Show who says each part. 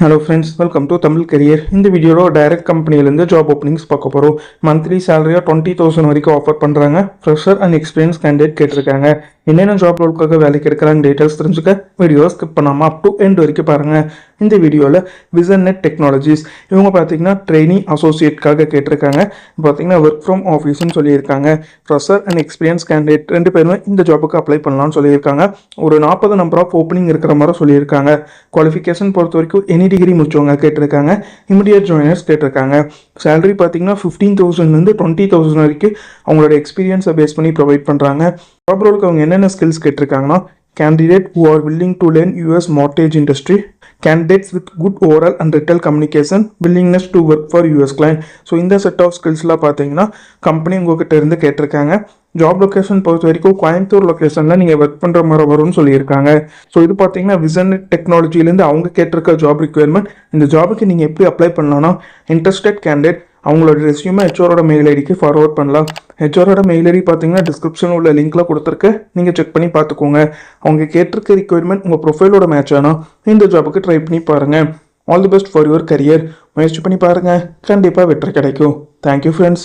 Speaker 1: Hello friends, welcome to Tamil career. இந்த வீடியோவில் direct கம்பெனிலேருந்து ஜாப் ஓப்பனிங்ஸ் பார்க்க போகிறோம். மந்த்லி சேலரியாக 20,000 வரைக்கும் ஆஃபர் பண்ணுறாங்க. ஃப்ரெஷர் அண்ட் எக்ஸ்பீரியன்ஸ் கேண்டிடேட் கேட்டிருக்காங்க. என்னென்ன ஜாப் ரோலுக்காக வேலைக்கு எடுக்கிறாங்க டீட்டெயில்ஸ் தெரிஞ்சுக்க வீடியோவை ஸ்கிப் பண்ணாமல் அப் டு எண்ட் வரைக்கும் பாருங்கள். இந்த வீடியோவில் விசன்நெட் டெக்னாலஜிஸ் இவங்க பார்த்தீங்கன்னா ட்ரெயினி அசோசியேட்காக கேட்டிருக்காங்க. பார்த்தீங்கன்னா ஒர்க் ஃப்ரம் ஆஃபீஸ்னு சொல்லியிருக்காங்க. ஃப்ரெஷர் அண்ட் எக்ஸ்பீரியன்ஸ் கேண்டிடேட் ரெண்டு பேருமே இந்த ஜாபுக்கு அப்ளை பண்ணலாம்னு சொல்லியிருக்காங்க. ஒரு 40 நம்பர் ஆஃப் ஓப்பனிங் இருக்கிற மாதிரி சொல்லியிருக்காங்க. குவாலிஃபிகேஷன் பொறுத்த வரைக்கும் எனி டிகிரி முடிச்சவங்க கேட்டிருக்காங்க. இமிடியட் ஜாயினர்ஸ் கேட்டிருக்காங்க. சேலரி பார்த்தீங்கன்னா 15,000லேருந்து 20,000 வரைக்கும் அவங்களோட எக்ஸ்பீரியன்ஸை பேஸ் பண்ணி ப்ரொவைட் பண்ணுறாங்க. ஜாப் ரோலுக்கு அவங்க என்னென்ன skills கேட்டிருக்காங்கன்னா candidate who are willing to learn US mortgage industry, candidates with good oral and retail communication, willingness to work for US client. So இந்த செட் ஆஃப் ஸ்கில்ஸ்லாம் பார்த்தீங்கன்னா கம்பெனி உங்ககிட்ட இருந்து கேட்டிருக்காங்க. ஜாப் லொக்கேஷன் பொறுத்த வரைக்கும் கோயம்புத்தூர் லொக்கேஷனில் நீங்கள் ஒர்க் பண்ணுற மாதிரி வரும்னு சொல்லியிருக்காங்க. ஸோ இது பார்த்தீங்கன்னா விசன்நெட் டெக்னாலஜிலேருந்து அவங்க கேட்டிருக்க ஜாப் ரிக்யர்மெண்ட். இந்த ஜாபுக்கு நீங்கள் எப்படி அப்ளை பண்ணலாம்னா இன்ட்ரெஸ்டட் கேண்டிடேட் அவங்களோட ரெஸ்யூமை ஹெச்ஆரோட மெயில் ஐடிக்கு ஃபார்வர்ட் பண்ணலாம். ஹெச்ஆரோட மெயில் ஐடி பார்த்தீங்கன்னா டிஸ்கிரிப்ஷன் உள்ள லிங்க்கில் கொடுத்துருக்கு, நீங்கள் செக் பண்ணி பார்த்துக்கோங்க. அவங்க கேட்டிருக்க ரிக்வயர்மெண்ட் உங்கள் ப்ரொஃபைலோட மேட்ச் ஆனால் இந்த ஜாபுக்கு ட்ரை பண்ணி பாருங்கள். All the best for your career. முயற்சி பண்ணி பாருங்கள், கண்டிப்பாக வெற்றி கிடைக்கும். Thank you friends.